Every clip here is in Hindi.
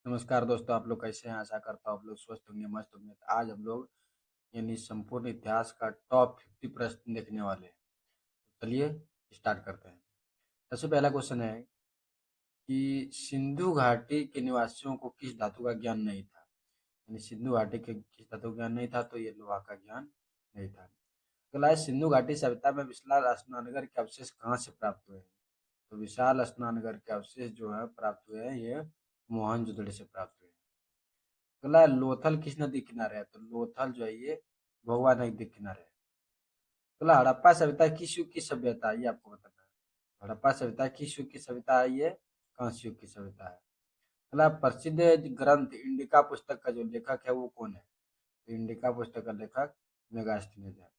नमस्कार दोस्तों, आप लोग कैसे हैं? आशा करता हूँ आप लोग स्वस्थ होंगे, मस्त होंगे। तो आज हम लोग यानी संपूर्ण इतिहास का टॉप 50 प्रश्न देखने वाले हैं। तो चलिए स्टार्ट करते हैं। सबसे पहला क्वेश्चन है कि सिंधु घाटी के निवासियों को किस धातु का ज्ञान नहीं था? यानी सिंधु घाटी के किस धातु का ज्ञान नहीं था? तो ये लोहा का ज्ञान नहीं था। अगला है, सिंधु घाटी सभ्यता में विशाल स्नानघर के अवशेष कहाँ से प्राप्त हुए हैं? तो विशाल स्नानघर के अवशेष जो है प्राप्त हुए हैं, ये मोहनजोदड़ो से प्राप्त हुए हैं। अगला है, लोथल किस नदी किनारे है? तो लोथल जो है ये भोगवा नदी किनारे है। अगला, हड़प्पा सभ्यता किस युग की सभ्यता है? ये आपको बताना है। हड़प्पा सभ्यता किस युग की सभ्यता है? ये कांस्य युग की सभ्यता है। अगला, प्रसिद्ध ग्रंथ इंडिका पुस्तक का जो लेखक है वो कौन है? तो इंडिका पुस्तक का लेखक मेगास्थनीज है।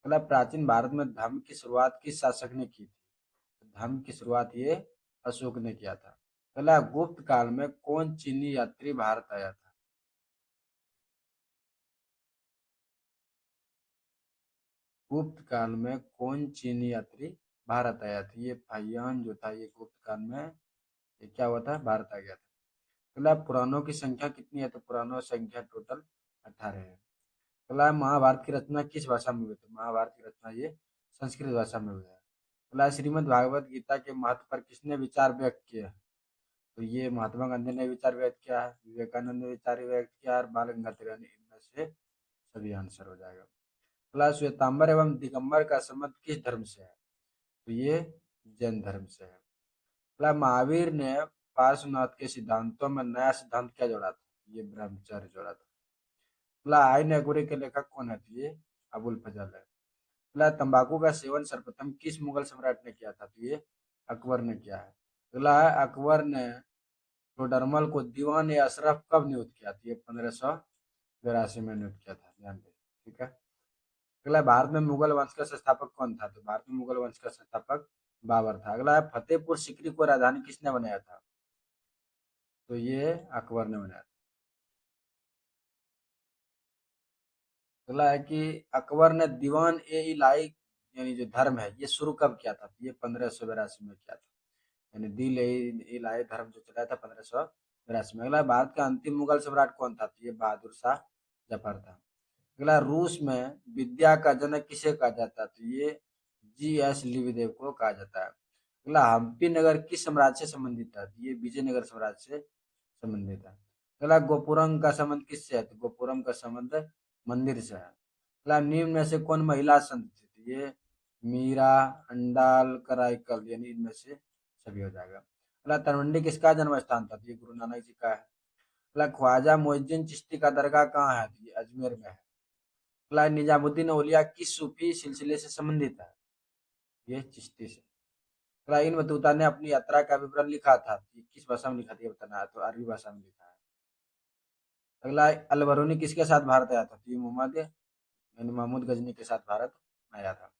अगला, प्राचीन भारत में धर्म की शुरुआत किस शासक ने की थी? तो धर्म की शुरुआत ये अशोक ने किया था। अगला, गुप्त काल में कौन चीनी यात्री भारत आया था? गुप्त काल में कौन चीनी यात्री भारत आया था? ये फाहियान जो था ये गुप्त काल में ये क्या हुआ था? भारत आ गया था। अगला, पुराणों की संख्या कितनी है? तो पुराणों की संख्या टोटल 18 है। अगला, महाभारत की रचना किस भाषा में हुई? तो महाभारत की रचना ये संस्कृत भाषा में हुई है। अगला, श्रीमद् भागवत गीता के महत्व पर किसने विचार व्यक्त किया? तो ये महात्मा गांधी ने विचार व्यक्त किया है, विवेकानंद ने विचार व्यक्त किया और बाल गंगाधर तिलक ने। इनमें से सभी आंसर हो जाएगा। अगला, श्वेतांबर एवं दिगंबर का संबंध किस धर्म से है? तो ये जैन धर्म से है। अगला, महावीर ने पार्श्वनाथ के सिद्धांतों में नया सिद्धांत क्या जोड़ा था? ये ब्रह्मचर्य जोड़ा था। अगला, आईन अकबरी के लेखक कौन है? तो ये अबुल फजल है। अगला, तंबाकू का सेवन सर्वप्रथम किस मुगल सम्राट ने किया था? तो ये अकबर ने किया है। अगला है, अकबर ने टोडरमल को दीवान ए अशरफ कब नियुक्त किया था? ये 1582 में नियुक्त किया था, ध्यान दें। ठीक है। अगला, भारत में मुगल वंश का संस्थापक कौन था? तो भारत में मुगल वंश का संस्थापक बाबर था। अगला है, फतेहपुर सीकरी को राजधानी किसने बनाया था? तो ये अकबर ने बनाया था। अगला है कि अकबर ने दीवान ए इलाही यानी जो धर्म है ये शुरू कब किया था? तो ये 1582 में किया था। यानी दिल ए इलाही धर्म जो चलाया था 1582 में। अगला, भारत का अंतिम मुगल सम्राट कौन था? तो ये बहादुर शाह जफर था। अगला, रूस में विद्या का जनक किसे कहा जाता है? तो ये जी.एस. लिविदेव को कहा जाता है। अगला, हम्पी नगर किस साम्राज्य से संबंधित है? तो ये विजयनगर साम्राज्य से संबंधित है। अगला, गोपुरम का संबंध किससे है? तो गोपुरम का संबंध मंदिर से है। अगला, निम्न में से कौन महिला संत थी? तो ये मीरा, अंडाल, कराईकल, यानी इनमें से सभी हो जाएगा। अगला, तलवंडी किसका जन्म स्थान था? तो ये गुरु नानक जी का है। अगला, ख्वाजा मोइनुद्दीन चिश्ती का दरगाह कहाँ है? तो ये अजमेर में है। अगला, निजामुद्दीन औलिया किस सूफी सिलसिले से संबंधित है? ये चिश्ती से। अगला, इन बतूता ने अपनी यात्रा का विवरण लिखा था, ये किस भाषा में लिखा था? ये बताना है। तो अरबी भाषा में लिखा है। अगला, अल बरूनी किसके साथ भारत आया था? तो ये मोहम्मद यानी महमूद गजनी के साथ भारत आया था।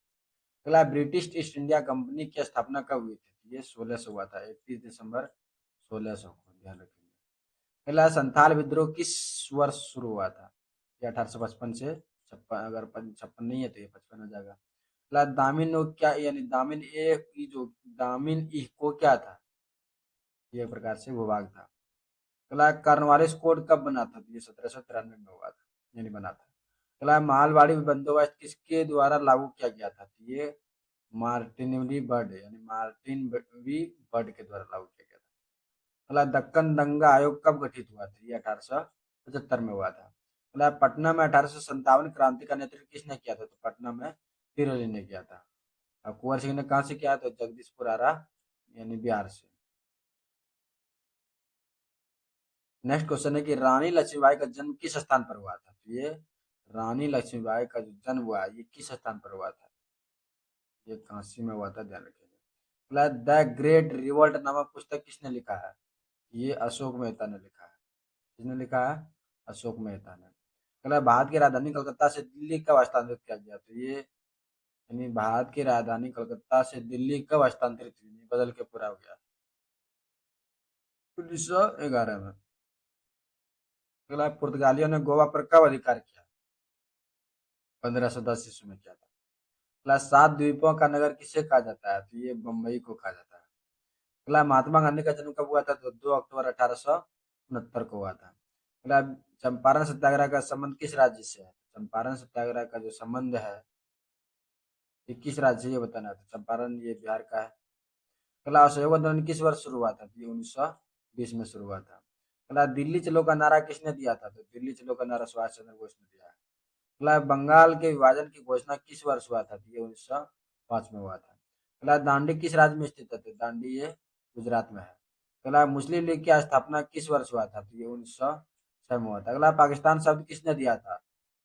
अगला, ब्रिटिश ईस्ट इंडिया कंपनी की स्थापना कब हुई थी? तो ये 1600 हुआ था, 31 दिसंबर 1600 को, ध्यान रखेंगे। अगला, संथाल विद्रोह किस वर्ष शुरू हुआ था? ये 1855 से 56, अगर 56 नहीं है तो ये 55 हो जाएगा। अगला, दामिन ओ क्या यानी दामिन ए की जो दामिन ई को क्या था? ये एक प्रकार से भूभाग था। अगला, कार्नवालिस कोड कब बना था? तो ये 1793 में हुआ था, यानी बना था। अगला, मालवाड़ी बंदोबस्त किसके द्वारा लागू किया गया था? तो ये मार्टिन वी बर्ड यानी मार्टिन वी बर्ड के द्वारा लागू किया गया था। अगला, दक्कन दंगा आयोग कब गठित हुआ था? ये 1875 में हुआ था। अगला, पटना में 1857 क्रांति का नेतृत्व किसने किया था? तो पटना में पीर अली ने किया था। और कुंवर सिंह ने कहाँ से किया? तो जगदीशपुर आरा यानी बिहार से। नेक्स्ट क्वेश्चन है कि रानी लक्ष्मीबाई का जन्म किस स्थान पर हुआ था? तो ये रानी लक्ष्मीबाई का जो जन्म हुआ ये किस स्थान पर हुआ था? ये काशी में हुआ था, ध्यान रखिएगा। द ग्रेट रिवोल्ट नामक पुस्तक किसने लिखा है? ये अशोक मेहता ने लिखा है। किसने लिखा है? अशोक मेहता ने। अगला, भारत की राजधानी कलकत्ता से दिल्ली कब हस्तांतरित किया गया? तो ये यानी भारत की राजधानी कलकत्ता से दिल्ली कब हस्तांतरित हुई? बदल के पूरा हो गया 1911 में। अगला, पुर्तगालियों ने गोवा पर कब अधिकार किया? 1510 ईस्वी में किया था। अगला, सात द्वीपों का नगर किसे कहा जाता है? तो ये बम्बई को कहा जाता है। अगला, महात्मा गांधी का जन्म कब हुआ था? तो 2 अक्टूबर 1859 69 को हुआ था। अगला, चंपारण सत्याग्रह का संबंध किस राज्य से है? चंपारण सत्याग्रह का जो संबंध है ये किस राज्य से, ये बताना है। तो चंपारण ये बिहार का है। अगला, असहयोग आंदोलन किस वर्ष शुरू हुआ था? तो ये 1920 में शुरू हुआ था। अगला, दिल्ली चलो का नारा किसने दिया था? तो दिल्ली चलो का नारा सुभाष चंद्र बोस ने दिया है। अगला, बंगाल के विभाजन की घोषणा किस वर्ष हुआ था? तो ये 1905 में हुआ था। अगला, दांडी किस राज्य में स्थित है? तो दांडी ये गुजरात में है। अगला, मुस्लिम लीग की स्थापना किस वर्ष हुआ था? तो ये 1906 में हुआ था। अगला, पाकिस्तान शब्द किसने दिया था?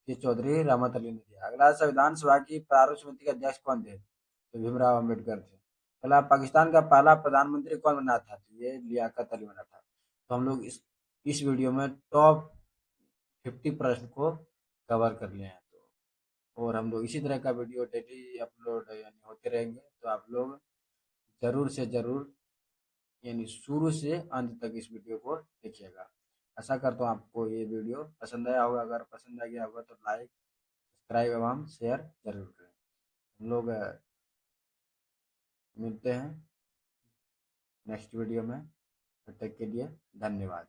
ये चौधरी रहमत अली ने दिया। अगला, संविधान सभा की प्रारूप समिति के अध्यक्ष कौन थे? तो भीमराव अम्बेडकर थे। अगला, पाकिस्तान का पहला प्रधानमंत्री कौन बना था? तो ये लियाकत अली बना था। तो हम लोग इस वीडियो में टॉप 50 प्रश्न को कवर कर लिए हैं। तो और हम लोग इसी तरह का वीडियो डेली अपलोड यानी होते रहेंगे, तो आप लोग ज़रूर से ज़रूर यानी शुरू से अंत तक इस वीडियो को देखिएगा। आशा करता हूँ आपको ये वीडियो पसंद आया होगा। अगर पसंद आ गया होगा तो लाइक, सब्सक्राइब एवं शेयर ज़रूर करें। हम लोग मिलते हैं नेक्स्ट वीडियो में। तब तक के लिए धन्यवाद।